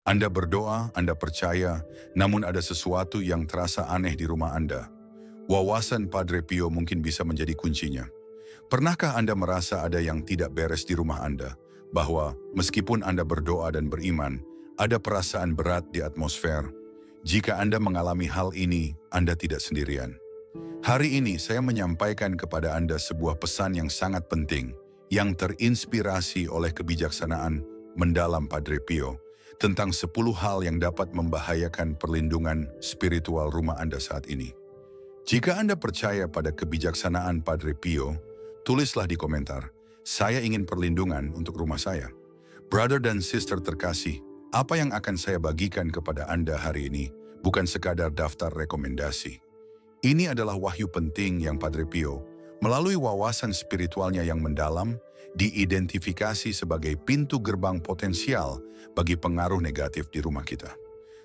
Anda berdoa, Anda percaya, namun ada sesuatu yang terasa aneh di rumah Anda. Wawasan Padre Pio mungkin bisa menjadi kuncinya. Pernahkah Anda merasa ada yang tidak beres di rumah Anda? Bahwa meskipun Anda berdoa dan beriman, ada perasaan berat di atmosfer. Jika Anda mengalami hal ini, Anda tidak sendirian. Hari ini saya menyampaikan kepada Anda sebuah pesan yang sangat penting, yang terinspirasi oleh kebijaksanaan mendalam Padre Pio, tentang 10 hal yang dapat membahayakan perlindungan spiritual rumah Anda saat ini. Jika Anda percaya pada kebijaksanaan Padre Pio, tulislah di komentar, saya ingin perlindungan untuk rumah saya. Brother dan sister terkasih, apa yang akan saya bagikan kepada Anda hari ini bukan sekadar daftar rekomendasi. Ini adalah wahyu penting yang Padre Pio, melalui wawasan spiritualnya yang mendalam, diidentifikasi sebagai pintu gerbang potensial bagi pengaruh negatif di rumah kita.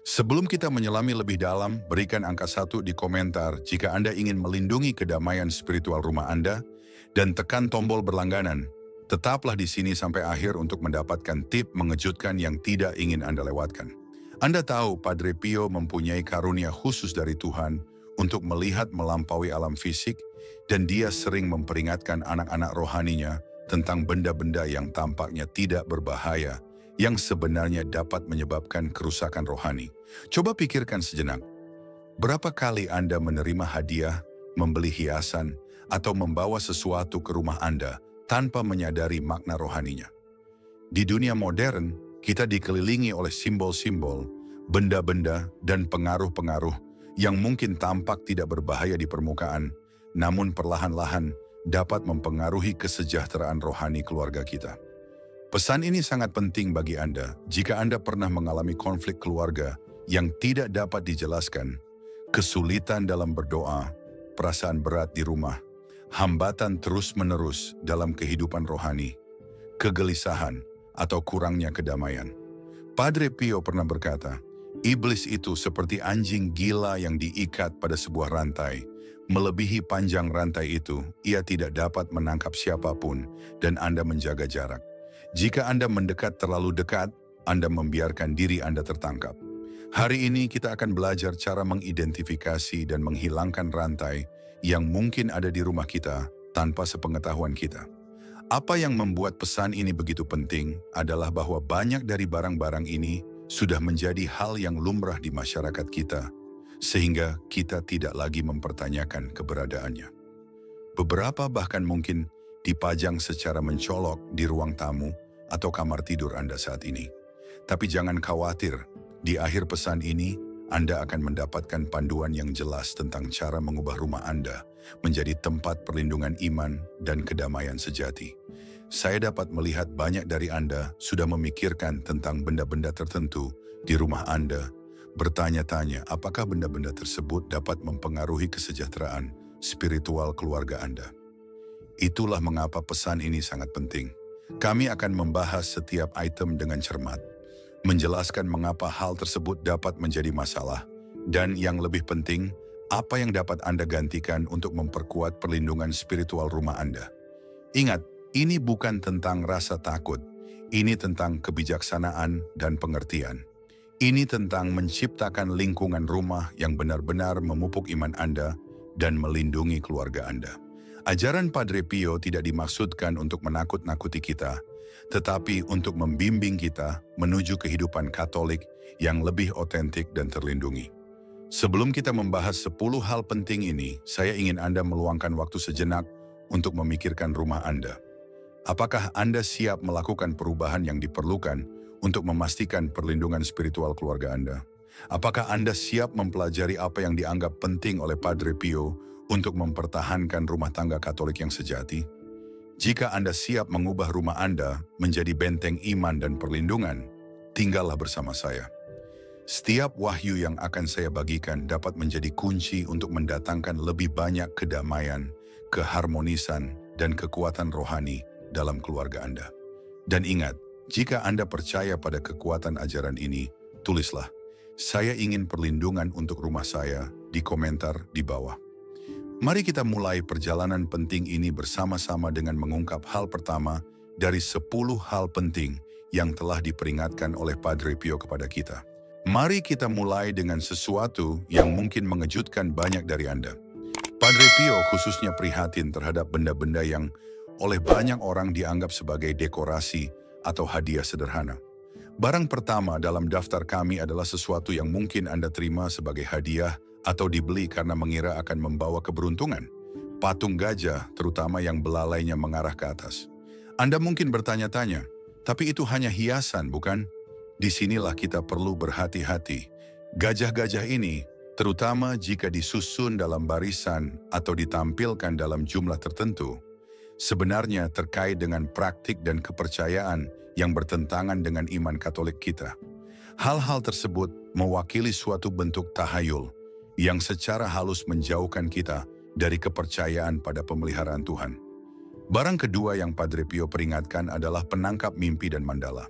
Sebelum kita menyelami lebih dalam, berikan angka 1 di komentar jika Anda ingin melindungi kedamaian spiritual rumah Anda, dan tekan tombol berlangganan. Tetaplah di sini sampai akhir untuk mendapatkan tip mengejutkan yang tidak ingin Anda lewatkan. Anda tahu Padre Pio mempunyai karunia khusus dari Tuhan untuk melihat melampaui alam fisik, dan dia sering memperingatkan anak-anak rohaninya tentang benda-benda yang tampaknya tidak berbahaya, yang sebenarnya dapat menyebabkan kerusakan rohani. Coba pikirkan sejenak. Berapa kali Anda menerima hadiah, membeli hiasan, atau membawa sesuatu ke rumah Anda tanpa menyadari makna rohaninya? Di dunia modern, kita dikelilingi oleh simbol-simbol, benda-benda, dan pengaruh-pengaruh yang mungkin tampak tidak berbahaya di permukaan, namun perlahan-lahan dapat mempengaruhi kesejahteraan rohani keluarga kita. Pesan ini sangat penting bagi Anda jika Anda pernah mengalami konflik keluarga yang tidak dapat dijelaskan, kesulitan dalam berdoa, perasaan berat di rumah, hambatan terus-menerus dalam kehidupan rohani, kegelisahan, atau kurangnya kedamaian. Padre Pio pernah berkata, iblis itu seperti anjing gila yang diikat pada sebuah rantai. Melebihi panjang rantai itu, ia tidak dapat menangkap siapapun dan Anda menjaga jarak. Jika Anda mendekat terlalu dekat, Anda membiarkan diri Anda tertangkap. Hari ini kita akan belajar cara mengidentifikasi dan menghilangkan rantai yang mungkin ada di rumah kita tanpa sepengetahuan kita. Apa yang membuat pesan ini begitu penting adalah bahwa banyak dari barang-barang ini sudah menjadi hal yang lumrah di masyarakat kita, sehingga kita tidak lagi mempertanyakan keberadaannya. Beberapa bahkan mungkin dipajang secara mencolok di ruang tamu atau kamar tidur Anda saat ini. Tapi jangan khawatir, di akhir pesan ini, Anda akan mendapatkan panduan yang jelas tentang cara mengubah rumah Anda menjadi tempat perlindungan iman dan kedamaian sejati. Saya dapat melihat banyak dari Anda sudah memikirkan tentang benda-benda tertentu di rumah Anda, bertanya-tanya apakah benda-benda tersebut dapat mempengaruhi kesejahteraan spiritual keluarga Anda. Itulah mengapa pesan ini sangat penting. Kami akan membahas setiap item dengan cermat, menjelaskan mengapa hal tersebut dapat menjadi masalah, dan yang lebih penting, apa yang dapat Anda gantikan untuk memperkuat perlindungan spiritual rumah Anda. Ingat, ini bukan tentang rasa takut, ini tentang kebijaksanaan dan pengertian. Ini tentang menciptakan lingkungan rumah yang benar-benar memupuk iman Anda dan melindungi keluarga Anda. Ajaran Padre Pio tidak dimaksudkan untuk menakut-nakuti kita, tetapi untuk membimbing kita menuju kehidupan Katolik yang lebih otentik dan terlindungi. Sebelum kita membahas 10 hal penting ini, saya ingin Anda meluangkan waktu sejenak untuk memikirkan rumah Anda. Apakah Anda siap melakukan perubahan yang diperlukan untuk memastikan perlindungan spiritual keluarga Anda? Apakah Anda siap mempelajari apa yang dianggap penting oleh Padre Pio untuk mempertahankan rumah tangga Katolik yang sejati? Jika Anda siap mengubah rumah Anda menjadi benteng iman dan perlindungan, tinggallah bersama saya. Setiap wahyu yang akan saya bagikan dapat menjadi kunci untuk mendatangkan lebih banyak kedamaian, keharmonisan, dan kekuatan rohani dalam keluarga Anda. Dan ingat, jika Anda percaya pada kekuatan ajaran ini, tulislah, saya ingin perlindungan untuk rumah saya di komentar di bawah. Mari kita mulai perjalanan penting ini bersama-sama dengan mengungkap hal pertama dari 10 hal penting yang telah diperingatkan oleh Padre Pio kepada kita. Mari kita mulai dengan sesuatu yang mungkin mengejutkan banyak dari Anda. Padre Pio khususnya prihatin terhadap benda-benda yang oleh banyak orang dianggap sebagai dekorasi atau hadiah sederhana. Barang pertama dalam daftar kami adalah sesuatu yang mungkin Anda terima sebagai hadiah atau dibeli karena mengira akan membawa keberuntungan. Patung gajah, terutama yang belalainya mengarah ke atas. Anda mungkin bertanya-tanya, tapi itu hanya hiasan, bukan? Disinilah kita perlu berhati-hati. Gajah-gajah ini, terutama jika disusun dalam barisan atau ditampilkan dalam jumlah tertentu, sebenarnya terkait dengan praktik dan kepercayaan yang bertentangan dengan iman Katolik kita. Hal-hal tersebut mewakili suatu bentuk tahayul yang secara halus menjauhkan kita dari kepercayaan pada pemeliharaan Tuhan. Barang kedua yang Padre Pio peringatkan adalah penangkap mimpi dan mandala.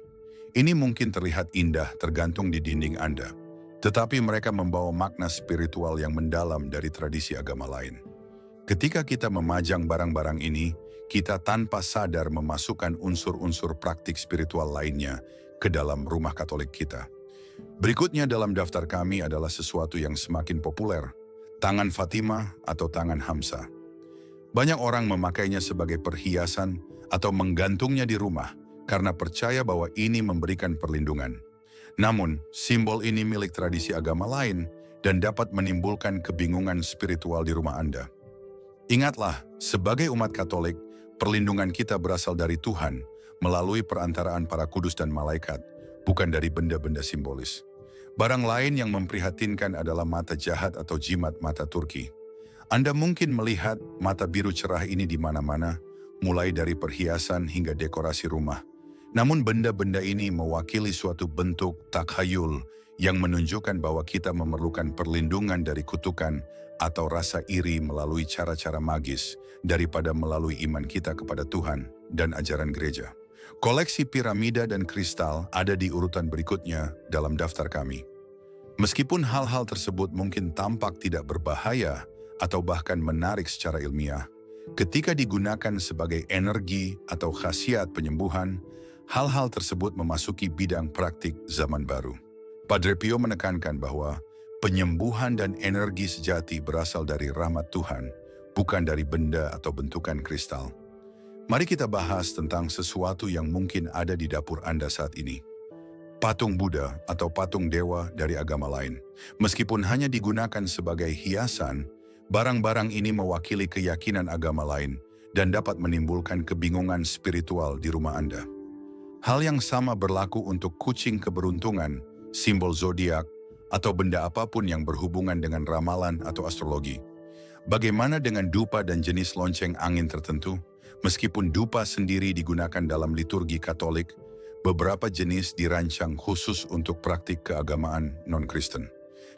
Ini mungkin terlihat indah tergantung di dinding Anda, tetapi mereka membawa makna spiritual yang mendalam dari tradisi agama lain. Ketika kita memajang barang-barang ini, kita tanpa sadar memasukkan unsur-unsur praktik spiritual lainnya ke dalam rumah Katolik kita. Berikutnya dalam daftar kami adalah sesuatu yang semakin populer, tangan Fatimah atau tangan Hamsa. Banyak orang memakainya sebagai perhiasan atau menggantungnya di rumah karena percaya bahwa ini memberikan perlindungan. Namun, simbol ini milik tradisi agama lain dan dapat menimbulkan kebingungan spiritual di rumah Anda. Ingatlah, sebagai umat Katolik, perlindungan kita berasal dari Tuhan melalui perantaraan para kudus dan malaikat, bukan dari benda-benda simbolis. Barang lain yang memprihatinkan adalah mata jahat atau jimat mata Turki. Anda mungkin melihat mata biru cerah ini di mana-mana, mulai dari perhiasan hingga dekorasi rumah. Namun benda-benda ini mewakili suatu bentuk takhayul yang menunjukkan bahwa kita memerlukan perlindungan dari kutukan atau rasa iri melalui cara-cara magis daripada melalui iman kita kepada Tuhan dan ajaran gereja. Koleksi piramida dan kristal ada di urutan berikutnya dalam daftar kami. Meskipun hal-hal tersebut mungkin tampak tidak berbahaya atau bahkan menarik secara ilmiah, ketika digunakan sebagai energi atau khasiat penyembuhan, hal-hal tersebut memasuki bidang praktik zaman baru. Padre Pio menekankan bahwa penyembuhan dan energi sejati berasal dari rahmat Tuhan, bukan dari benda atau bentukan kristal. Mari kita bahas tentang sesuatu yang mungkin ada di dapur Anda saat ini. Patung Buddha atau patung dewa dari agama lain. Meskipun hanya digunakan sebagai hiasan, barang-barang ini mewakili keyakinan agama lain dan dapat menimbulkan kebingungan spiritual di rumah Anda. Hal yang sama berlaku untuk kucing keberuntungan, simbol zodiak, atau benda apapun yang berhubungan dengan ramalan atau astrologi. Bagaimana dengan dupa dan jenis lonceng angin tertentu? Meskipun dupa sendiri digunakan dalam liturgi Katolik, beberapa jenis dirancang khusus untuk praktik keagamaan non-Kristen.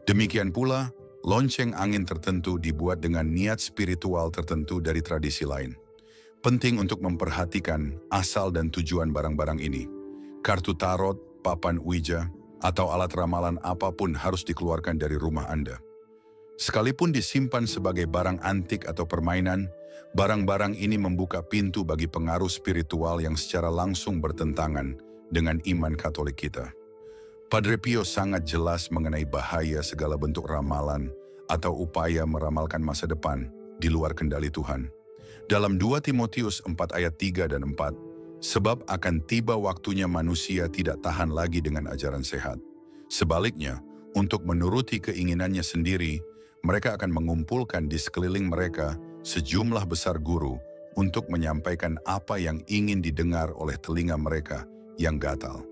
Demikian pula, lonceng angin tertentu dibuat dengan niat spiritual tertentu dari tradisi lain. Penting untuk memperhatikan asal dan tujuan barang-barang ini. Kartu tarot, papan ouija, atau alat ramalan apapun harus dikeluarkan dari rumah Anda. Sekalipun disimpan sebagai barang antik atau permainan, barang-barang ini membuka pintu bagi pengaruh spiritual yang secara langsung bertentangan dengan iman Katolik kita. Padre Pio sangat jelas mengenai bahaya segala bentuk ramalan atau upaya meramalkan masa depan di luar kendali Tuhan. Dalam 2 Timotius 4 ayat 3 dan 4, sebab akan tiba waktunya manusia tidak tahan lagi dengan ajaran sehat. Sebaliknya, untuk menuruti keinginannya sendiri, mereka akan mengumpulkan di sekeliling mereka sejumlah besar guru untuk menyampaikan apa yang ingin didengar oleh telinga mereka yang gatal.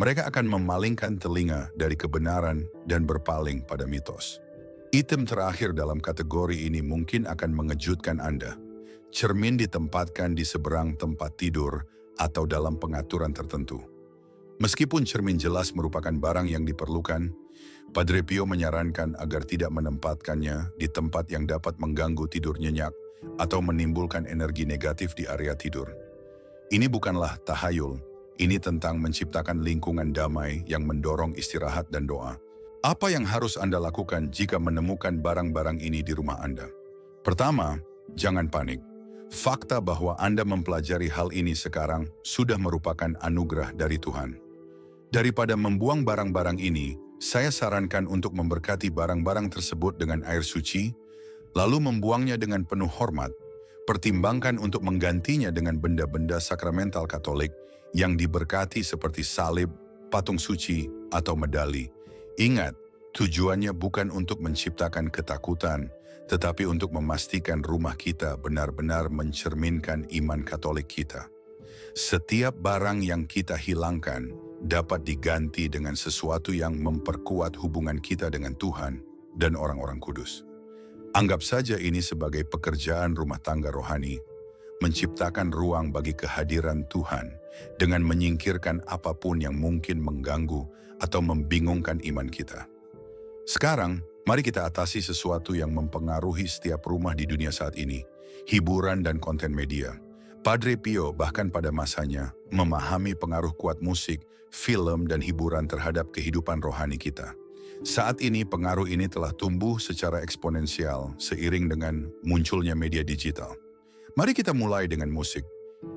Mereka akan memalingkan telinga dari kebenaran dan berpaling pada mitos. Item terakhir dalam kategori ini mungkin akan mengejutkan Anda. Cermin ditempatkan di seberang tempat tidur atau dalam pengaturan tertentu. Meskipun cermin jelas merupakan barang yang diperlukan, Padre Pio menyarankan agar tidak menempatkannya di tempat yang dapat mengganggu tidur nyenyak atau menimbulkan energi negatif di area tidur. Ini bukanlah tahayul, ini tentang menciptakan lingkungan damai yang mendorong istirahat dan doa. Apa yang harus Anda lakukan jika menemukan barang-barang ini di rumah Anda? Pertama, jangan panik. Fakta bahwa Anda mempelajari hal ini sekarang sudah merupakan anugerah dari Tuhan. Daripada membuang barang-barang ini, saya sarankan untuk memberkati barang-barang tersebut dengan air suci, lalu membuangnya dengan penuh hormat. Pertimbangkan untuk menggantinya dengan benda-benda sakramental Katolik yang diberkati seperti salib, patung suci, atau medali. Ingat, tujuannya bukan untuk menciptakan ketakutan, tetapi untuk memastikan rumah kita benar-benar mencerminkan iman Katolik kita. Setiap barang yang kita hilangkan dapat diganti dengan sesuatu yang memperkuat hubungan kita dengan Tuhan dan orang-orang kudus. Anggap saja ini sebagai pekerjaan rumah tangga rohani, menciptakan ruang bagi kehadiran Tuhan dengan menyingkirkan apapun yang mungkin mengganggu atau membingungkan iman kita. Sekarang, mari kita atasi sesuatu yang mempengaruhi setiap rumah di dunia saat ini, hiburan dan konten media. Padre Pio bahkan pada masanya memahami pengaruh kuat musik, film, dan hiburan terhadap kehidupan rohani kita. Saat ini pengaruh ini telah tumbuh secara eksponensial seiring dengan munculnya media digital. Mari kita mulai dengan musik.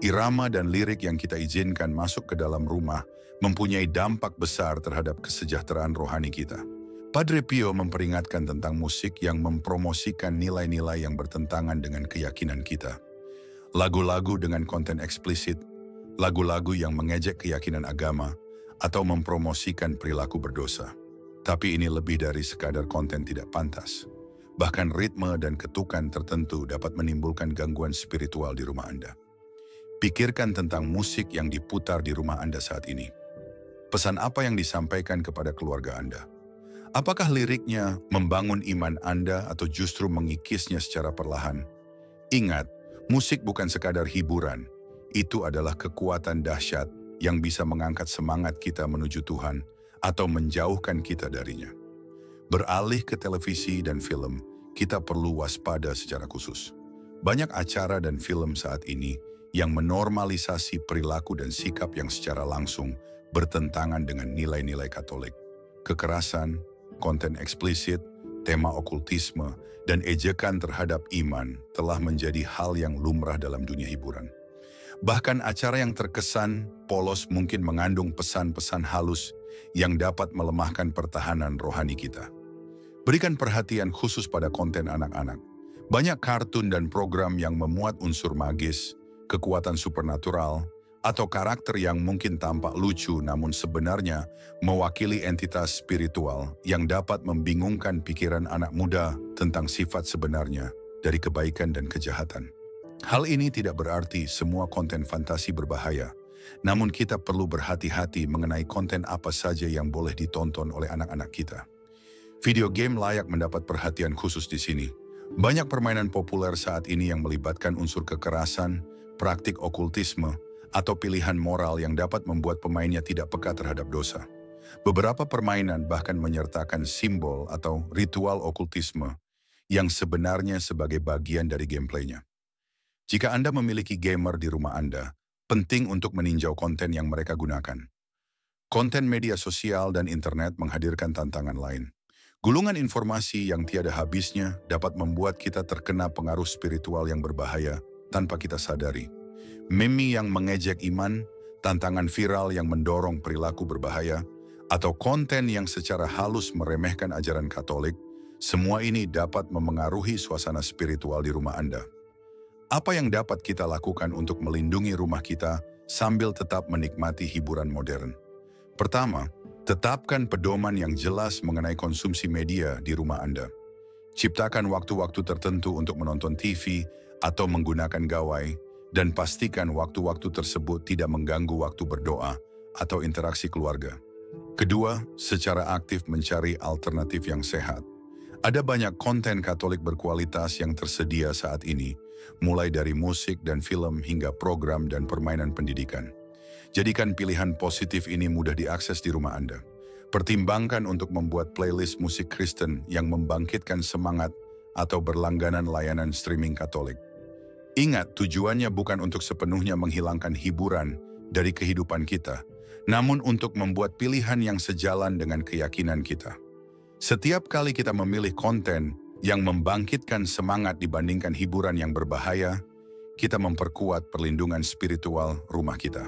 Irama dan lirik yang kita izinkan masuk ke dalam rumah mempunyai dampak besar terhadap kesejahteraan rohani kita. Padre Pio memperingatkan tentang musik yang mempromosikan nilai-nilai yang bertentangan dengan keyakinan kita. Lagu-lagu dengan konten eksplisit, lagu-lagu yang mengejek keyakinan agama, atau mempromosikan perilaku berdosa. Tapi ini lebih dari sekadar konten tidak pantas. Bahkan ritme dan ketukan tertentu dapat menimbulkan gangguan spiritual di rumah Anda. Pikirkan tentang musik yang diputar di rumah Anda saat ini. Pesan apa yang disampaikan kepada keluarga Anda? Apakah liriknya membangun iman Anda atau justru mengikisnya secara perlahan? Ingat, musik bukan sekadar hiburan. Itu adalah kekuatan dahsyat yang bisa mengangkat semangat kita menuju Tuhan atau menjauhkan kita darinya. Beralih ke televisi dan film, kita perlu waspada secara khusus. Banyak acara dan film saat ini yang menormalisasi perilaku dan sikap yang secara langsung bertentangan dengan nilai-nilai Katolik. Kekerasan, konten eksplisit, tema okultisme, dan ejekan terhadap iman telah menjadi hal yang lumrah dalam dunia hiburan. Bahkan acara yang terkesan polos mungkin mengandung pesan-pesan halus yang dapat melemahkan pertahanan rohani kita. Berikan perhatian khusus pada konten anak-anak. Banyak kartun dan program yang memuat unsur magis, kekuatan supernatural, atau karakter yang mungkin tampak lucu namun sebenarnya mewakili entitas spiritual yang dapat membingungkan pikiran anak muda tentang sifat sebenarnya dari kebaikan dan kejahatan. Hal ini tidak berarti semua konten fantasi berbahaya, namun kita perlu berhati-hati mengenai konten apa saja yang boleh ditonton oleh anak-anak kita. Video game layak mendapat perhatian khusus di sini. Banyak permainan populer saat ini yang melibatkan unsur kekerasan, praktik okultisme, atau pilihan moral yang dapat membuat pemainnya tidak peka terhadap dosa. Beberapa permainan bahkan menyertakan simbol atau ritual okultisme yang sebenarnya sebagai bagian dari gameplaynya. Jika Anda memiliki gamer di rumah Anda, penting untuk meninjau konten yang mereka gunakan. Konten media sosial dan internet menghadirkan tantangan lain. Gulungan informasi yang tiada habisnya dapat membuat kita terkena pengaruh spiritual yang berbahaya tanpa kita sadari. Meme yang mengejek iman, tantangan viral yang mendorong perilaku berbahaya, atau konten yang secara halus meremehkan ajaran Katolik, semua ini dapat memengaruhi suasana spiritual di rumah Anda. Apa yang dapat kita lakukan untuk melindungi rumah kita sambil tetap menikmati hiburan modern? Pertama, tetapkan pedoman yang jelas mengenai konsumsi media di rumah Anda. Ciptakan waktu-waktu tertentu untuk menonton TV atau menggunakan gawai, dan pastikan waktu-waktu tersebut tidak mengganggu waktu berdoa atau interaksi keluarga. Kedua, secara aktif mencari alternatif yang sehat. Ada banyak konten Katolik berkualitas yang tersedia saat ini, mulai dari musik dan film hingga program dan permainan pendidikan. Jadikan pilihan positif ini mudah diakses di rumah Anda. Pertimbangkan untuk membuat playlist musik Kristen yang membangkitkan semangat atau berlangganan layanan streaming Katolik. Ingat, tujuannya bukan untuk sepenuhnya menghilangkan hiburan dari kehidupan kita, namun untuk membuat pilihan yang sejalan dengan keyakinan kita. Setiap kali kita memilih konten yang membangkitkan semangat dibandingkan hiburan yang berbahaya, kita memperkuat perlindungan spiritual rumah kita.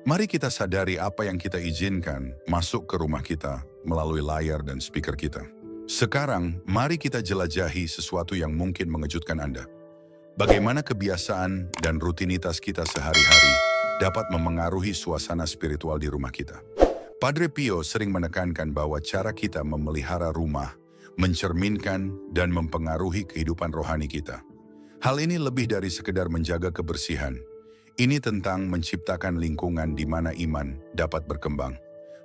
Mari kita sadari apa yang kita izinkan masuk ke rumah kita melalui layar dan speaker kita. Sekarang, mari kita jelajahi sesuatu yang mungkin mengejutkan Anda. Bagaimana kebiasaan dan rutinitas kita sehari-hari dapat memengaruhi suasana spiritual di rumah kita. Padre Pio sering menekankan bahwa cara kita memelihara rumah mencerminkan dan mempengaruhi kehidupan rohani kita. Hal ini lebih dari sekedar menjaga kebersihan. Ini tentang menciptakan lingkungan di mana iman dapat berkembang.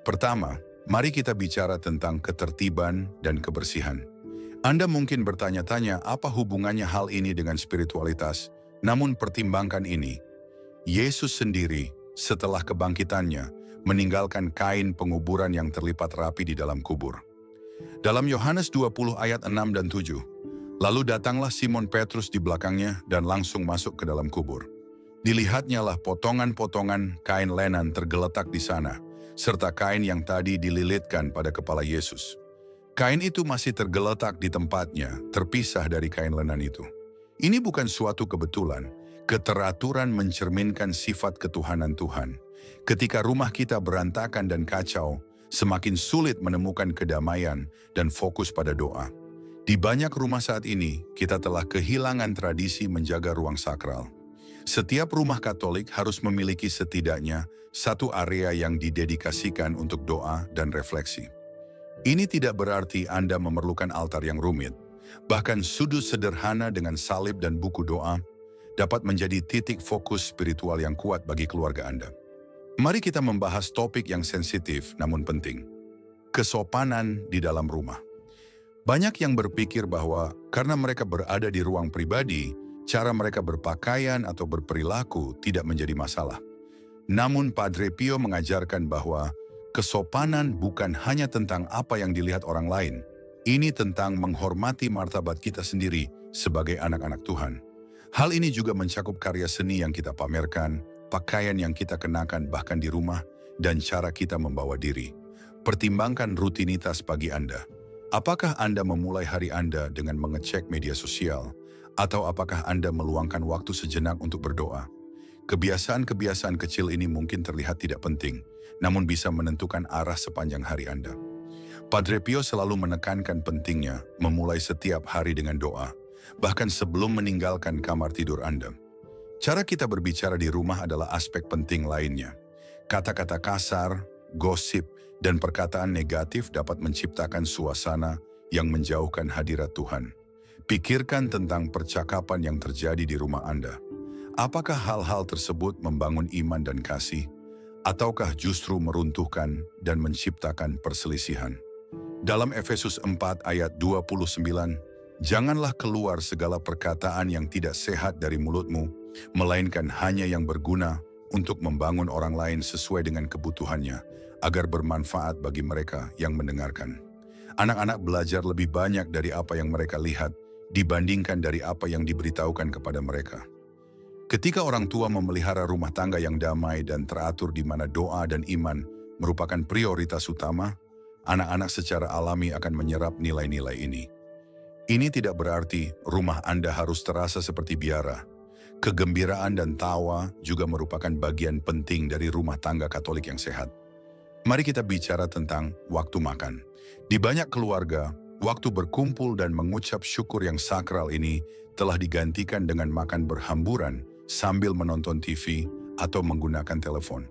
Pertama, mari kita bicara tentang ketertiban dan kebersihan. Anda mungkin bertanya-tanya apa hubungannya hal ini dengan spiritualitas, namun pertimbangkan ini. Yesus sendiri, setelah kebangkitannya, meninggalkan kain penguburan yang terlipat rapi di dalam kubur. Dalam Yohanes 20 ayat 6 dan 7, lalu datanglah Simon Petrus di belakangnya dan langsung masuk ke dalam kubur. Dilihatnya lah potongan-potongan kain lenan tergeletak di sana, serta kain yang tadi dililitkan pada kepala Yesus. Kain itu masih tergeletak di tempatnya, terpisah dari kain lenan itu. Ini bukan suatu kebetulan. Keteraturan mencerminkan sifat ketuhanan Tuhan. Ketika rumah kita berantakan dan kacau, semakin sulit menemukan kedamaian dan fokus pada doa. Di banyak rumah saat ini, kita telah kehilangan tradisi menjaga ruang sakral. Setiap rumah Katolik harus memiliki setidaknya satu area yang didedikasikan untuk doa dan refleksi. Ini tidak berarti Anda memerlukan altar yang rumit. Bahkan sudut sederhana dengan salib dan buku doa dapat menjadi titik fokus spiritual yang kuat bagi keluarga Anda. Mari kita membahas topik yang sensitif namun penting. Kesopanan di dalam rumah. Banyak yang berpikir bahwa karena mereka berada di ruang pribadi, cara mereka berpakaian atau berperilaku tidak menjadi masalah. Namun Padre Pio mengajarkan bahwa kesopanan bukan hanya tentang apa yang dilihat orang lain. Ini tentang menghormati martabat kita sendiri sebagai anak-anak Tuhan. Hal ini juga mencakup karya seni yang kita pamerkan, pakaian yang kita kenakan bahkan di rumah, dan cara kita membawa diri. Pertimbangkan rutinitas pagi Anda. Apakah Anda memulai hari Anda dengan mengecek media sosial? Atau apakah Anda meluangkan waktu sejenak untuk berdoa? Kebiasaan-kebiasaan kecil ini mungkin terlihat tidak penting, namun bisa menentukan arah sepanjang hari Anda. Padre Pio selalu menekankan pentingnya memulai setiap hari dengan doa, bahkan sebelum meninggalkan kamar tidur Anda. Cara kita berbicara di rumah adalah aspek penting lainnya. Kata-kata kasar, gosip, dan perkataan negatif dapat menciptakan suasana yang menjauhkan hadirat Tuhan. Pikirkan tentang percakapan yang terjadi di rumah Anda. Apakah hal-hal tersebut membangun iman dan kasih? Ataukah justru meruntuhkan dan menciptakan perselisihan? Dalam Efesus 4 ayat 29, janganlah keluar segala perkataan yang tidak sehat dari mulutmu, melainkan hanya yang berguna untuk membangun orang lain sesuai dengan kebutuhannya, agar bermanfaat bagi mereka yang mendengarkan. Anak-anak belajar lebih banyak dari apa yang mereka lihat dibandingkan dari apa yang diberitahukan kepada mereka. Ketika orang tua memelihara rumah tangga yang damai dan teratur di mana doa dan iman merupakan prioritas utama, anak-anak secara alami akan menyerap nilai-nilai ini. Ini tidak berarti rumah Anda harus terasa seperti biara. Kegembiraan dan tawa juga merupakan bagian penting dari rumah tangga Katolik yang sehat. Mari kita bicara tentang waktu makan. Di banyak keluarga, waktu berkumpul dan mengucap syukur yang sakral ini telah digantikan dengan makan berhamburan sambil menonton TV atau menggunakan telepon.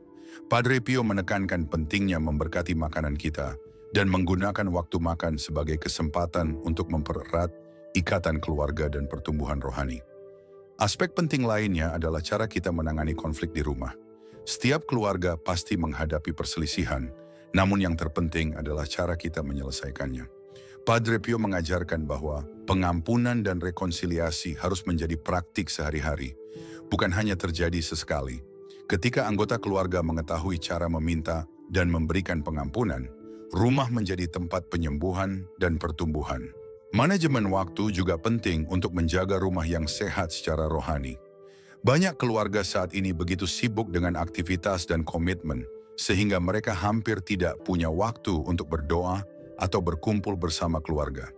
Padre Pio menekankan pentingnya memberkati makanan kita dan menggunakan waktu makan sebagai kesempatan untuk mempererat ikatan keluarga dan pertumbuhan rohani. Aspek penting lainnya adalah cara kita menangani konflik di rumah. Setiap keluarga pasti menghadapi perselisihan, namun yang terpenting adalah cara kita menyelesaikannya. Padre Pio mengajarkan bahwa pengampunan dan rekonsiliasi harus menjadi praktik sehari-hari, bukan hanya terjadi sesekali. Ketika anggota keluarga mengetahui cara meminta dan memberikan pengampunan, rumah menjadi tempat penyembuhan dan pertumbuhan. Manajemen waktu juga penting untuk menjaga rumah yang sehat secara rohani. Banyak keluarga saat ini begitu sibuk dengan aktivitas dan komitmen, sehingga mereka hampir tidak punya waktu untuk berdoa atau berkumpul bersama keluarga.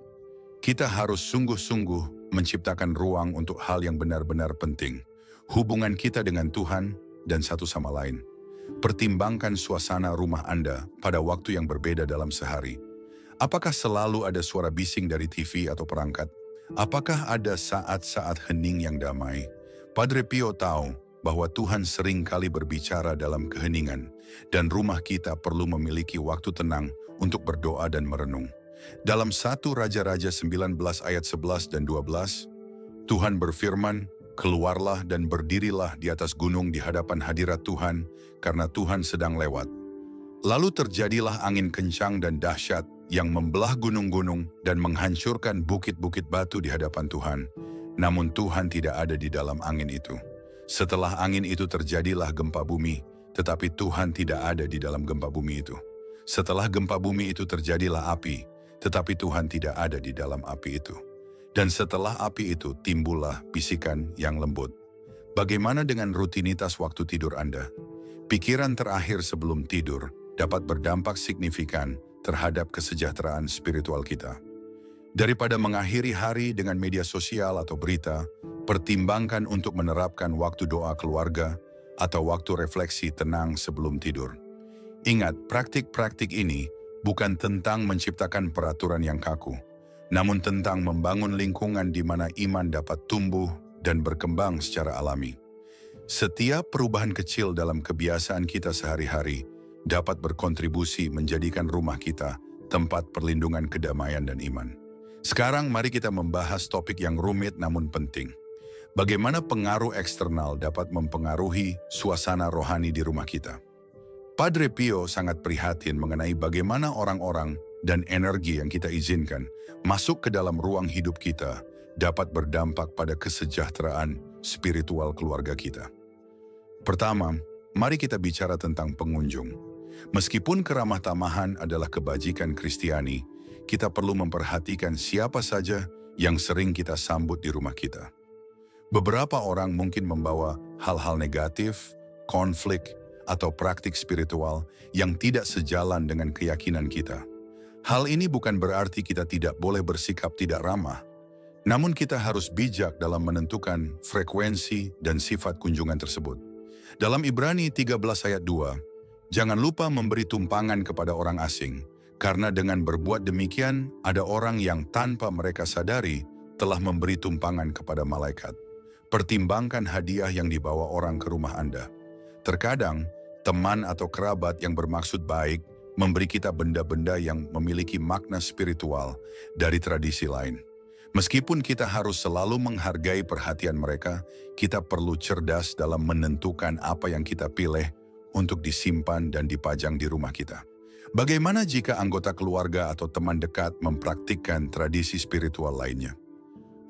Kita harus sungguh-sungguh menciptakan ruang untuk hal yang benar-benar penting. hubungan kita dengan Tuhan, dan satu sama lain. Pertimbangkan suasana rumah Anda pada waktu yang berbeda dalam sehari. Apakah selalu ada suara bising dari TV atau perangkat? Apakah ada saat-saat hening yang damai? Padre Pio tahu bahwa Tuhan sering kali berbicara dalam keheningan, dan rumah kita perlu memiliki waktu tenang untuk berdoa dan merenung. Dalam 1 Raja-Raja 19 ayat 11 dan 12, Tuhan berfirman, "Keluarlah dan berdirilah di atas gunung di hadapan hadirat Tuhan, karena Tuhan sedang lewat." Lalu terjadilah angin kencang dan dahsyat yang membelah gunung-gunung dan menghancurkan bukit-bukit batu di hadapan Tuhan. Namun Tuhan tidak ada di dalam angin itu. Setelah angin itu terjadilah gempa bumi, tetapi Tuhan tidak ada di dalam gempa bumi itu. Setelah gempa bumi itu terjadilah api, tetapi Tuhan tidak ada di dalam api itu. Dan setelah api itu timbullah bisikan yang lembut. Bagaimana dengan rutinitas waktu tidur Anda? Pikiran terakhir sebelum tidur dapat berdampak signifikan terhadap kesejahteraan spiritual kita. Daripada mengakhiri hari dengan media sosial atau berita, pertimbangkan untuk menerapkan waktu doa keluarga atau waktu refleksi tenang sebelum tidur. Ingat, praktik-praktik ini bukan tentang menciptakan peraturan yang kaku, namun tentang membangun lingkungan di mana iman dapat tumbuh dan berkembang secara alami. Setiap perubahan kecil dalam kebiasaan kita sehari-hari dapat berkontribusi menjadikan rumah kita tempat perlindungan kedamaian dan iman. Sekarang mari kita membahas topik yang rumit namun penting. Bagaimana pengaruh eksternal dapat mempengaruhi suasana rohani di rumah kita? Padre Pio sangat prihatin mengenai bagaimana orang-orang dan energi yang kita izinkan masuk ke dalam ruang hidup kita dapat berdampak pada kesejahteraan spiritual keluarga kita. Pertama, mari kita bicara tentang pengunjung. Meskipun keramah tamahan adalah kebajikan Kristiani, kita perlu memperhatikan siapa saja yang sering kita sambut di rumah kita. Beberapa orang mungkin membawa hal-hal negatif, konflik, atau praktik spiritual yang tidak sejalan dengan keyakinan kita. Hal ini bukan berarti kita tidak boleh bersikap tidak ramah, namun kita harus bijak dalam menentukan frekuensi dan sifat kunjungan tersebut. Dalam Ibrani 13 ayat 2, jangan lupa memberi tumpangan kepada orang asing, karena dengan berbuat demikian ada orang yang tanpa mereka sadari telah memberi tumpangan kepada malaikat. Pertimbangkan hadiah yang dibawa orang ke rumah Anda. Terkadang, teman atau kerabat yang bermaksud baik memberi kita benda-benda yang memiliki makna spiritual dari tradisi lain. Meskipun kita harus selalu menghargai perhatian mereka, kita perlu cerdas dalam menentukan apa yang kita pilih untuk disimpan dan dipajang di rumah kita. Bagaimana jika anggota keluarga atau teman dekat mempraktikkan tradisi spiritual lainnya?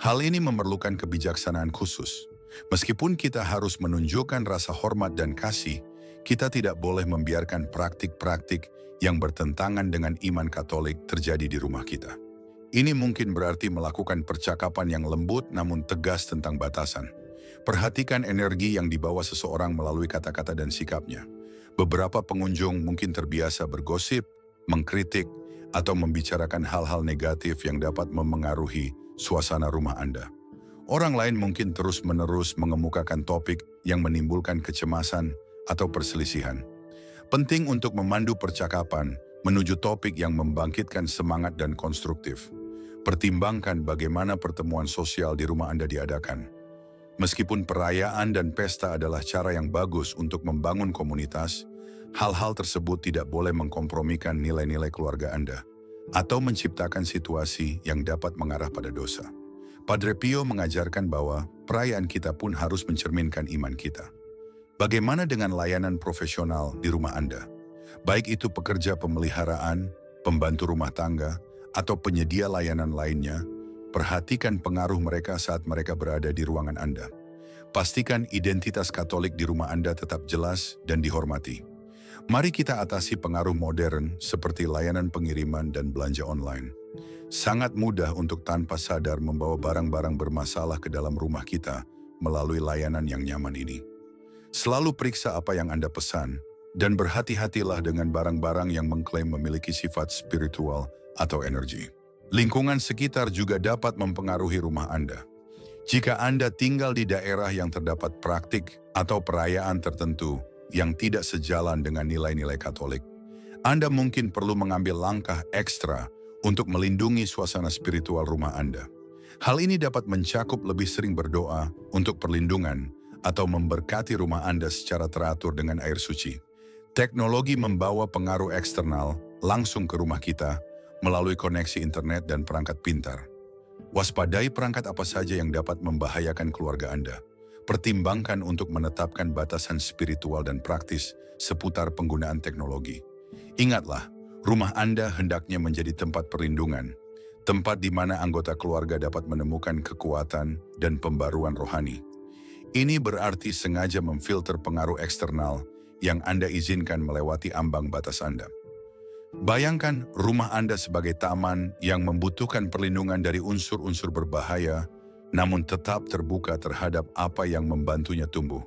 Hal ini memerlukan kebijaksanaan khusus. Meskipun kita harus menunjukkan rasa hormat dan kasih, kita tidak boleh membiarkan praktik-praktik yang bertentangan dengan iman Katolik terjadi di rumah kita. Ini mungkin berarti melakukan percakapan yang lembut namun tegas tentang batasan. Perhatikan energi yang dibawa seseorang melalui kata-kata dan sikapnya. Beberapa pengunjung mungkin terbiasa bergosip, mengkritik, atau membicarakan hal-hal negatif yang dapat memengaruhi suasana rumah Anda. Orang lain mungkin terus-menerus mengemukakan topik yang menimbulkan kecemasan atau perselisihan. Penting untuk memandu percakapan menuju topik yang membangkitkan semangat dan konstruktif. Pertimbangkan bagaimana pertemuan sosial di rumah Anda diadakan. Meskipun perayaan dan pesta adalah cara yang bagus untuk membangun komunitas, hal-hal tersebut tidak boleh mengkompromikan nilai-nilai keluarga Anda atau menciptakan situasi yang dapat mengarah pada dosa. Padre Pio mengajarkan bahwa perayaan kita pun harus mencerminkan iman kita. Bagaimana dengan layanan profesional di rumah Anda? Baik itu pekerja pemeliharaan, pembantu rumah tangga, atau penyedia layanan lainnya, perhatikan pengaruh mereka saat mereka berada di ruangan Anda. Pastikan identitas Katolik di rumah Anda tetap jelas dan dihormati. Mari kita atasi pengaruh modern seperti layanan pengiriman dan belanja online. Sangat mudah untuk tanpa sadar membawa barang-barang bermasalah ke dalam rumah kita melalui layanan yang nyaman ini. Selalu periksa apa yang Anda pesan dan berhati-hatilah dengan barang-barang yang mengklaim memiliki sifat spiritual atau energi. Lingkungan sekitar juga dapat mempengaruhi rumah Anda. Jika Anda tinggal di daerah yang terdapat praktik atau perayaan tertentu yang tidak sejalan dengan nilai-nilai Katolik, Anda mungkin perlu mengambil langkah ekstra untuk melindungi suasana spiritual rumah Anda. Hal ini dapat mencakup lebih sering berdoa untuk perlindungan atau memberkati rumah Anda secara teratur dengan air suci. Teknologi membawa pengaruh eksternal langsung ke rumah kita melalui koneksi internet dan perangkat pintar. Waspadai perangkat apa saja yang dapat membahayakan keluarga Anda. Pertimbangkan untuk menetapkan batasan spiritual dan praktis seputar penggunaan teknologi. Ingatlah, rumah Anda hendaknya menjadi tempat perlindungan, tempat di mana anggota keluarga dapat menemukan kekuatan dan pembaruan rohani. Ini berarti sengaja memfilter pengaruh eksternal yang Anda izinkan melewati ambang batas Anda. Bayangkan rumah Anda sebagai taman yang membutuhkan perlindungan dari unsur-unsur berbahaya, namun tetap terbuka terhadap apa yang membantunya tumbuh.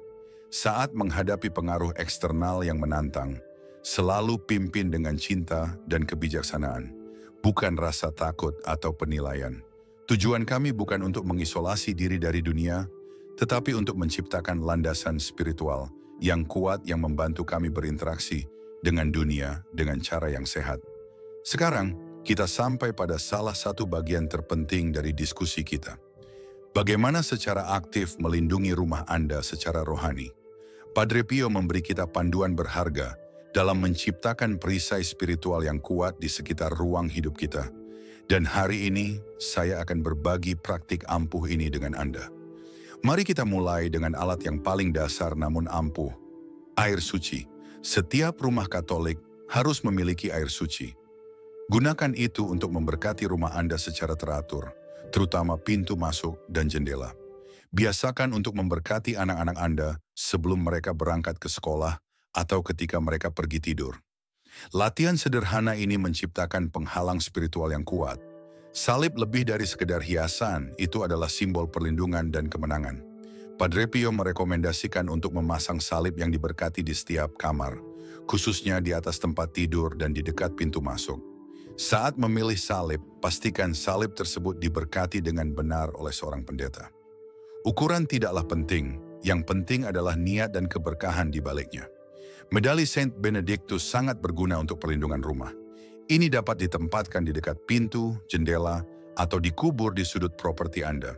Saat menghadapi pengaruh eksternal yang menantang, selalu pimpin dengan cinta dan kebijaksanaan, bukan rasa takut atau penilaian. Tujuan kami bukan untuk mengisolasi diri dari dunia, tetapi untuk menciptakan landasan spiritual yang kuat yang membantu kami berinteraksi dengan dunia dengan cara yang sehat. Sekarang, kita sampai pada salah satu bagian terpenting dari diskusi kita. Bagaimana secara aktif melindungi rumah Anda secara rohani? Padre Pio memberi kita panduan berharga dalam menciptakan perisai spiritual yang kuat di sekitar ruang hidup kita. Dan hari ini, saya akan berbagi praktik ampuh ini dengan Anda. Mari kita mulai dengan alat yang paling dasar namun ampuh, air suci. Setiap rumah Katolik harus memiliki air suci. Gunakan itu untuk memberkati rumah Anda secara teratur, terutama pintu masuk dan jendela. Biasakan untuk memberkati anak-anak Anda sebelum mereka berangkat ke sekolah atau ketika mereka pergi tidur. Latihan sederhana ini menciptakan penghalang spiritual yang kuat. Salib lebih dari sekedar hiasan, itu adalah simbol perlindungan dan kemenangan. Padre Pio merekomendasikan untuk memasang salib yang diberkati di setiap kamar, khususnya di atas tempat tidur dan di dekat pintu masuk. Saat memilih salib, pastikan salib tersebut diberkati dengan benar oleh seorang pendeta. Ukuran tidaklah penting, yang penting adalah niat dan keberkahan di baliknya. Medali Saint Benedictus sangat berguna untuk perlindungan rumah. Ini dapat ditempatkan di dekat pintu, jendela, atau dikubur di sudut properti Anda.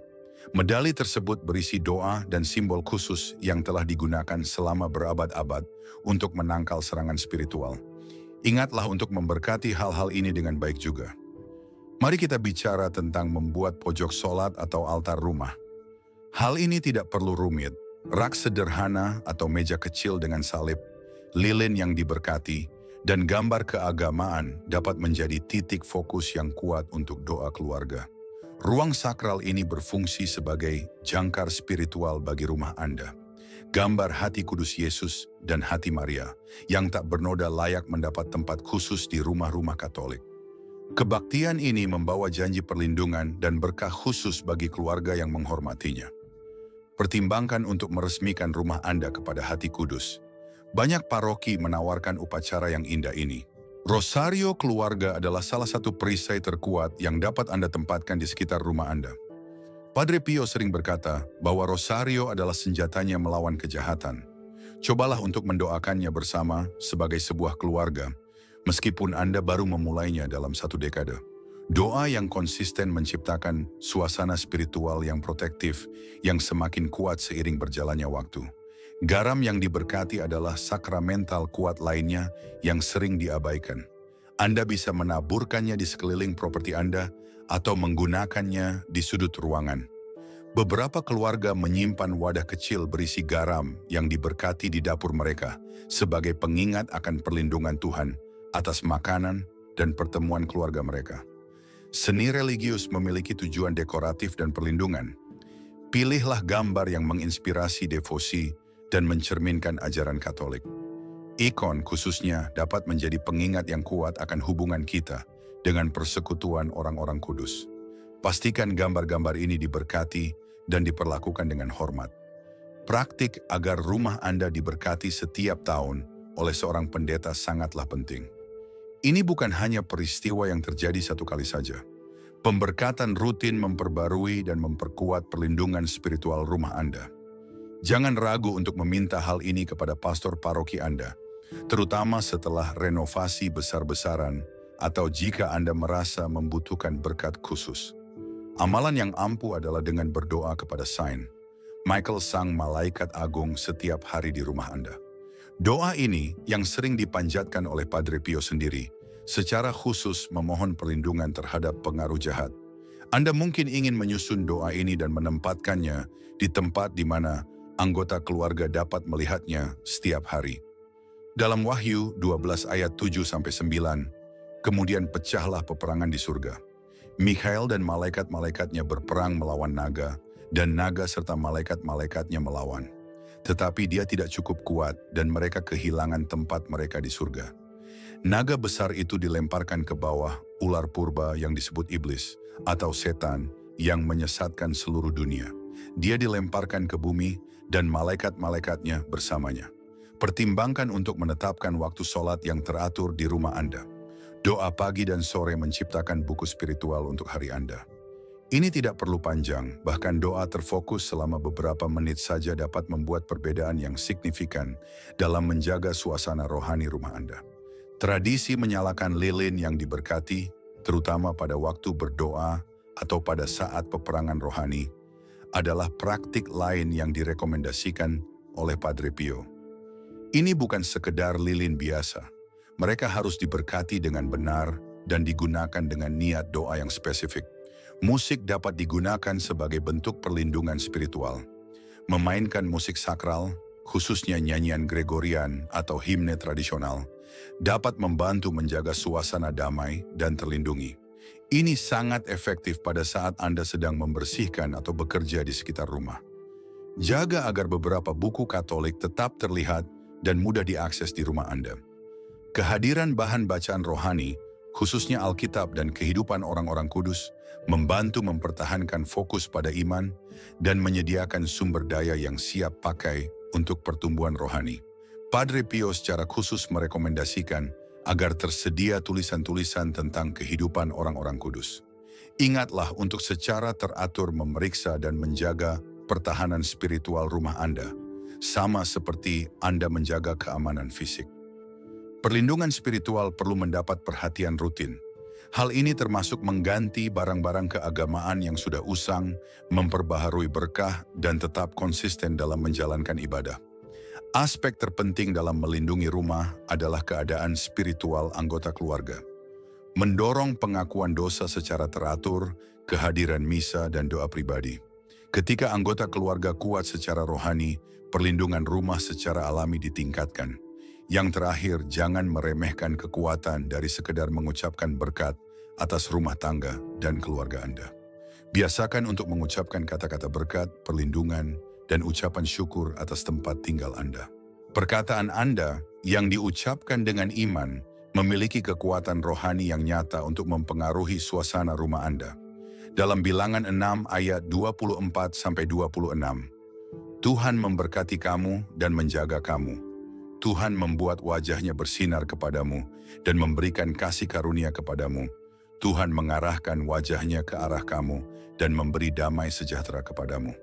Medali tersebut berisi doa dan simbol khusus yang telah digunakan selama berabad-abad untuk menangkal serangan spiritual. Ingatlah untuk memberkati hal-hal ini dengan baik juga. Mari kita bicara tentang membuat pojok sholat atau altar rumah. Hal ini tidak perlu rumit. Rak sederhana atau meja kecil dengan salib, lilin yang diberkati, dan gambar keagamaan dapat menjadi titik fokus yang kuat untuk doa keluarga. Ruang sakral ini berfungsi sebagai jangkar spiritual bagi rumah Anda. Gambar hati kudus Yesus dan hati Maria yang tak bernoda layak mendapat tempat khusus di rumah-rumah Katolik. Kebaktian ini membawa janji perlindungan dan berkah khusus bagi keluarga yang menghormatinya. Pertimbangkan untuk meresmikan rumah Anda kepada hati kudus. Banyak paroki menawarkan upacara yang indah ini. Rosario keluarga adalah salah satu perisai terkuat yang dapat Anda tempatkan di sekitar rumah Anda. Padre Pio sering berkata bahwa Rosario adalah senjatanya melawan kejahatan. Cobalah untuk mendoakannya bersama sebagai sebuah keluarga, meskipun Anda baru memulainya dalam 1 dekade. Doa yang konsisten menciptakan suasana spiritual yang protektif, yang semakin kuat seiring berjalannya waktu. Garam yang diberkati adalah sakramental kuat lainnya yang sering diabaikan. Anda bisa menaburkannya di sekeliling properti Anda atau menggunakannya di sudut ruangan. Beberapa keluarga menyimpan wadah kecil berisi garam yang diberkati di dapur mereka sebagai pengingat akan perlindungan Tuhan atas makanan dan pertemuan keluarga mereka. Seni religius memiliki tujuan dekoratif dan perlindungan. Pilihlah gambar yang menginspirasi devosi dan mencerminkan ajaran Katolik. Ikon khususnya dapat menjadi pengingat yang kuat akan hubungan kita dengan persekutuan orang-orang kudus. Pastikan gambar-gambar ini diberkati dan diperlakukan dengan hormat. Praktik agar rumah Anda diberkati setiap tahun oleh seorang pendeta sangatlah penting. Ini bukan hanya peristiwa yang terjadi satu kali saja. Pemberkatan rutin memperbarui dan memperkuat perlindungan spiritual rumah Anda. Jangan ragu untuk meminta hal ini kepada pastor paroki Anda, terutama setelah renovasi besar-besaran atau jika Anda merasa membutuhkan berkat khusus. Amalan yang ampuh adalah dengan berdoa kepada Saint Michael sang malaikat agung setiap hari di rumah Anda. Doa ini yang sering dipanjatkan oleh Padre Pio sendiri, secara khusus memohon perlindungan terhadap pengaruh jahat. Anda mungkin ingin menyusun doa ini dan menempatkannya di tempat di mana anggota keluarga dapat melihatnya setiap hari. Dalam Wahyu 12 ayat 7-9, kemudian pecahlah peperangan di surga. Mikhael dan malaikat-malaikatnya berperang melawan naga, dan naga serta malaikat-malaikatnya melawan. Tetapi dia tidak cukup kuat dan mereka kehilangan tempat mereka di surga. Naga besar itu dilemparkan ke bawah ular purba yang disebut iblis atau setan yang menyesatkan seluruh dunia. Dia dilemparkan ke bumi dan malaikat-malaikatnya bersamanya. Pertimbangkan untuk menetapkan waktu sholat yang teratur di rumah Anda. Doa pagi dan sore menciptakan buku spiritual untuk hari Anda. Ini tidak perlu panjang, bahkan doa terfokus selama beberapa menit saja dapat membuat perbedaan yang signifikan dalam menjaga suasana rohani rumah Anda. Tradisi menyalakan lilin yang diberkati, terutama pada waktu berdoa atau pada saat peperangan rohani, adalah praktik lain yang direkomendasikan oleh Padre Pio. Ini bukan sekedar lilin biasa. Mereka harus diberkati dengan benar dan digunakan dengan niat doa yang spesifik. Musik dapat digunakan sebagai bentuk perlindungan spiritual. Memainkan musik sakral, khususnya nyanyian Gregorian atau himne tradisional, dapat membantu menjaga suasana damai dan terlindungi. Ini sangat efektif pada saat Anda sedang membersihkan atau bekerja di sekitar rumah. Jaga agar beberapa buku Katolik tetap terlihat dan mudah diakses di rumah Anda. Kehadiran bahan bacaan rohani, khususnya Alkitab dan kehidupan orang-orang kudus, membantu mempertahankan fokus pada iman dan menyediakan sumber daya yang siap pakai untuk pertumbuhan rohani. Padre Pio secara khusus merekomendasikan agar tersedia tulisan-tulisan tentang kehidupan orang-orang kudus. Ingatlah untuk secara teratur memeriksa dan menjaga pertahanan spiritual rumah Anda, sama seperti Anda menjaga keamanan fisik. Perlindungan spiritual perlu mendapat perhatian rutin. Hal ini termasuk mengganti barang-barang keagamaan yang sudah usang, memperbaharui berkah, dan tetap konsisten dalam menjalankan ibadah. Aspek terpenting dalam melindungi rumah adalah keadaan spiritual anggota keluarga. Mendorong pengakuan dosa secara teratur, kehadiran misa, dan doa pribadi. Ketika anggota keluarga kuat secara rohani, perlindungan rumah secara alami ditingkatkan. Yang terakhir, jangan meremehkan kekuatan dari sekedar mengucapkan berkat atas rumah tangga dan keluarga Anda. Biasakan untuk mengucapkan kata-kata berkat, perlindungan, dan ucapan syukur atas tempat tinggal Anda. Perkataan Anda yang diucapkan dengan iman memiliki kekuatan rohani yang nyata untuk mempengaruhi suasana rumah Anda. Dalam Bilangan 6 ayat 24-26, Tuhan memberkati kamu dan menjaga kamu. Tuhan membuat wajahnya bersinar kepadamu dan memberikan kasih karunia kepadamu. Tuhan mengarahkan wajahnya ke arah kamu dan memberi damai sejahtera kepadamu.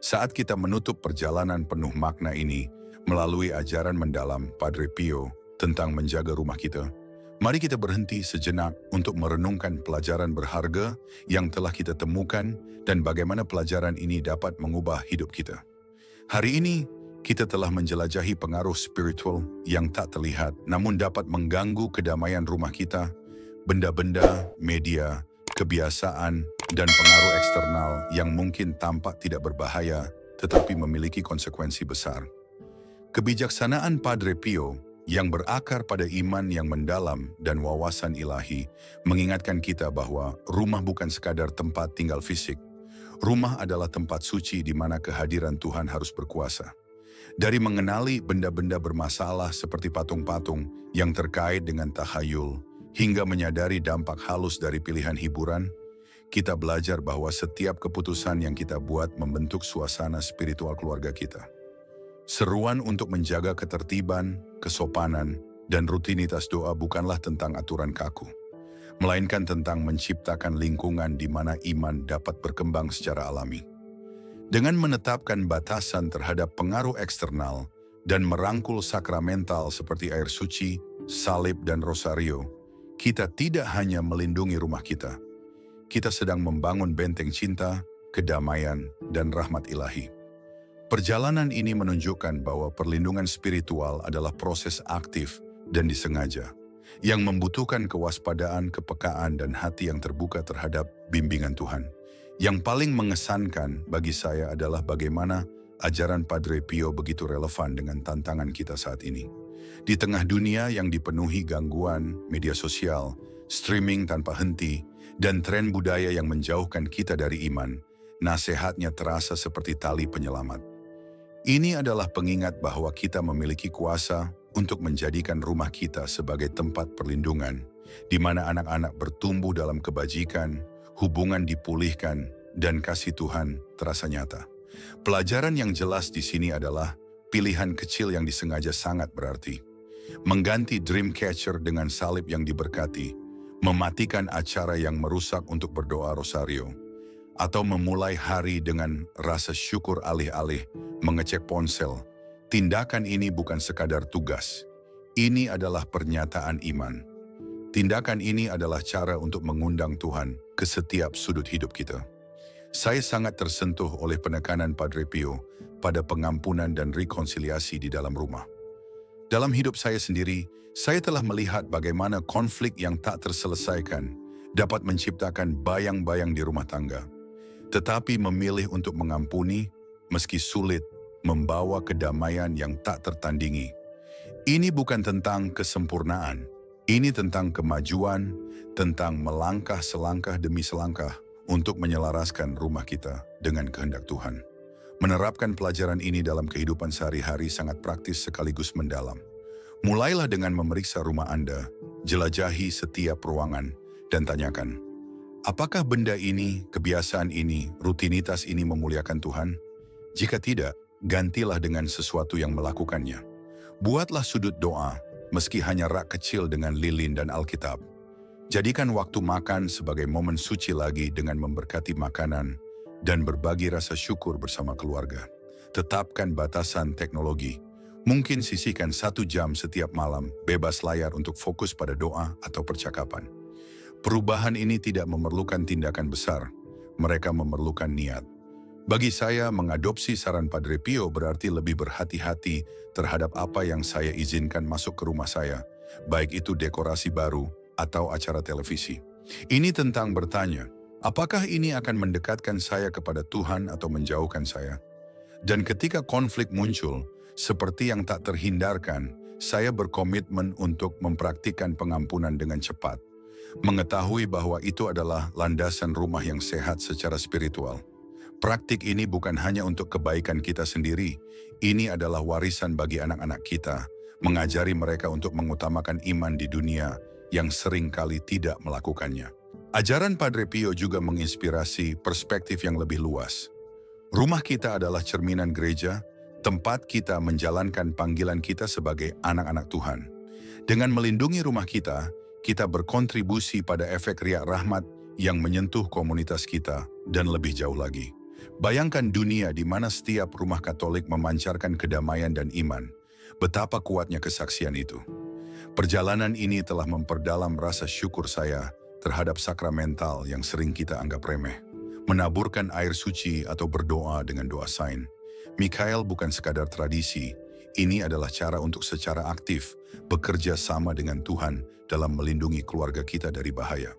Saat kita menutup perjalanan penuh makna ini melalui ajaran mendalam Padre Pio tentang menjaga rumah kita, mari kita berhenti sejenak untuk merenungkan pelajaran berharga yang telah kita temukan dan bagaimana pelajaran ini dapat mengubah hidup kita. Hari ini, kita telah menjelajahi pengaruh spiritual yang tak terlihat namun dapat mengganggu kedamaian rumah kita, benda-benda, media, kebiasaan, dan pengaruh eksternal yang mungkin tampak tidak berbahaya tetapi memiliki konsekuensi besar. Kebijaksanaan Padre Pio yang berakar pada iman yang mendalam dan wawasan ilahi mengingatkan kita bahwa rumah bukan sekadar tempat tinggal fisik. Rumah adalah tempat suci di mana kehadiran Tuhan harus berkuasa. Dari mengenali benda-benda bermasalah seperti patung-patung yang terkait dengan tahayul, hingga menyadari dampak halus dari pilihan hiburan, kita belajar bahwa setiap keputusan yang kita buat membentuk suasana spiritual keluarga kita. Seruan untuk menjaga ketertiban, kesopanan, dan rutinitas doa bukanlah tentang aturan kaku. melainkan tentang menciptakan lingkungan di mana iman dapat berkembang secara alami. Dengan menetapkan batasan terhadap pengaruh eksternal dan merangkul sakramental seperti air suci, salib, dan rosario, kita tidak hanya melindungi rumah kita sedang membangun benteng cinta, kedamaian, dan rahmat ilahi. Perjalanan ini menunjukkan bahwa perlindungan spiritual adalah proses aktif dan disengaja, yang membutuhkan kewaspadaan, kepekaan, dan hati yang terbuka terhadap bimbingan Tuhan. Yang paling mengesankan bagi saya adalah bagaimana ajaran Padre Pio begitu relevan dengan tantangan kita saat ini. Di tengah dunia yang dipenuhi gangguan, media sosial, streaming tanpa henti, dan tren budaya yang menjauhkan kita dari iman, nasihatnya terasa seperti tali penyelamat. Ini adalah pengingat bahwa kita memiliki kuasa untuk menjadikan rumah kita sebagai tempat perlindungan, di mana anak-anak bertumbuh dalam kebajikan, hubungan dipulihkan, dan kasih Tuhan terasa nyata. Pelajaran yang jelas di sini adalah pilihan kecil yang disengaja sangat berarti. Mengganti Dreamcatcher dengan salib yang diberkati, mematikan acara yang merusak untuk berdoa rosario, atau memulai hari dengan rasa syukur alih-alih mengecek ponsel. Tindakan ini bukan sekadar tugas. Ini adalah pernyataan iman. Tindakan ini adalah cara untuk mengundang Tuhan ke setiap sudut hidup kita. Saya sangat tersentuh oleh penekanan Padre Pio pada pengampunan dan rekonsiliasi di dalam rumah. Dalam hidup saya sendiri, saya telah melihat bagaimana konflik yang tak terselesaikan dapat menciptakan bayang-bayang di rumah tangga. Tetapi memilih untuk mengampuni, meski sulit, membawa kedamaian yang tak tertandingi. Ini bukan tentang kesempurnaan, ini tentang kemajuan, tentang melangkah selangkah demi selangkah untuk menyelaraskan rumah kita dengan kehendak Tuhan. Menerapkan pelajaran ini dalam kehidupan sehari-hari sangat praktis sekaligus mendalam. Mulailah dengan memeriksa rumah Anda, jelajahi setiap ruangan, dan tanyakan, apakah benda ini, kebiasaan ini, rutinitas ini memuliakan Tuhan? Jika tidak, gantilah dengan sesuatu yang melakukannya. Buatlah sudut doa, meski hanya rak kecil dengan lilin dan Alkitab. Jadikan waktu makan sebagai momen suci lagi dengan memberkati makanan dan berbagi rasa syukur bersama keluarga. Tetapkan batasan teknologi. Mungkin sisihkan 1 jam setiap malam bebas layar untuk fokus pada doa atau percakapan. Perubahan ini tidak memerlukan tindakan besar, mereka memerlukan niat. Bagi saya, mengadopsi saran Padre Pio berarti lebih berhati-hati terhadap apa yang saya izinkan masuk ke rumah saya, baik itu dekorasi baru atau acara televisi. Ini tentang bertanya, apakah ini akan mendekatkan saya kepada Tuhan atau menjauhkan saya? Dan ketika konflik muncul, seperti yang tak terhindarkan, saya berkomitmen untuk mempraktikkan pengampunan dengan cepat, mengetahui bahwa itu adalah landasan rumah yang sehat secara spiritual. Praktik ini bukan hanya untuk kebaikan kita sendiri, ini adalah warisan bagi anak-anak kita, mengajari mereka untuk mengutamakan iman di dunia yang sering kali tidak melakukannya. Ajaran Padre Pio juga menginspirasi perspektif yang lebih luas. Rumah kita adalah cerminan gereja, tempat kita menjalankan panggilan kita sebagai anak-anak Tuhan. Dengan melindungi rumah kita, kita berkontribusi pada efek riak rahmat yang menyentuh komunitas kita dan lebih jauh lagi. Bayangkan dunia di mana setiap rumah Katolik memancarkan kedamaian dan iman. Betapa kuatnya kesaksian itu. Perjalanan ini telah memperdalam rasa syukur saya terhadap sakramental yang sering kita anggap remeh. Menaburkan air suci atau berdoa dengan doa sain. Mikhael bukan sekadar tradisi, ini adalah cara untuk secara aktif bekerja sama dengan Tuhan dalam melindungi keluarga kita dari bahaya.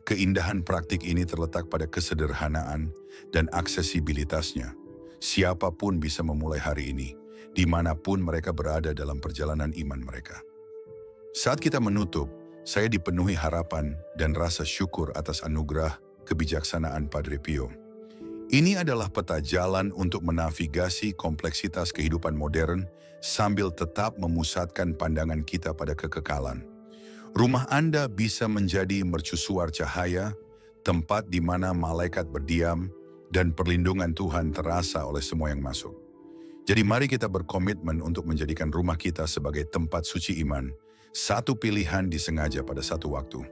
Keindahan praktik ini terletak pada kesederhanaan dan aksesibilitasnya. Siapapun bisa memulai hari ini, dimanapun mereka berada dalam perjalanan iman mereka. Saat kita menutup, saya dipenuhi harapan dan rasa syukur atas anugerah kebijaksanaan Padre Pio. Ini adalah peta jalan untuk menavigasi kompleksitas kehidupan modern sambil tetap memusatkan pandangan kita pada kekekalan. Rumah Anda bisa menjadi mercusuar cahaya, tempat di mana malaikat berdiam dan perlindungan Tuhan terasa oleh semua yang masuk. Jadi mari kita berkomitmen untuk menjadikan rumah kita sebagai tempat suci iman, satu pilihan disengaja pada satu waktu.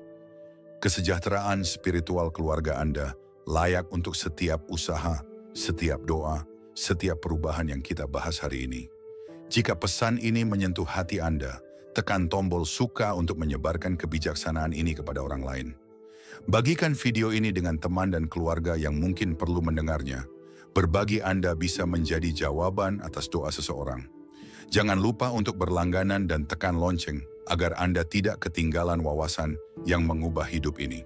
Kesejahteraan spiritual keluarga Anda layak untuk setiap usaha, setiap doa, setiap perubahan yang kita bahas hari ini. Jika pesan ini menyentuh hati Anda, tekan tombol suka untuk menyebarkan kebijaksanaan ini kepada orang lain. Bagikan video ini dengan teman dan keluarga yang mungkin perlu mendengarnya. Berbagi Anda bisa menjadi jawaban atas doa seseorang. Jangan lupa untuk berlangganan dan tekan lonceng agar Anda tidak ketinggalan wawasan yang mengubah hidup ini.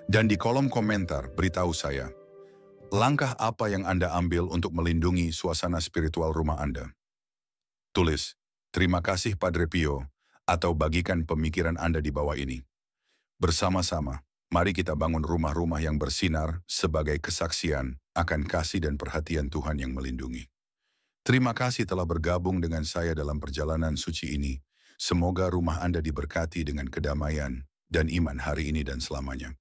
Dan di kolom komentar beritahu saya, langkah apa yang Anda ambil untuk melindungi suasana spiritual rumah Anda? Tulis, terima kasih Padre Pio, atau bagikan pemikiran Anda di bawah ini. Bersama-sama, mari kita bangun rumah-rumah yang bersinar sebagai kesaksian akan kasih dan perhatian Tuhan yang melindungi. Terima kasih telah bergabung dengan saya dalam perjalanan suci ini. Semoga rumah Anda diberkati dengan kedamaian dan iman hari ini dan selamanya.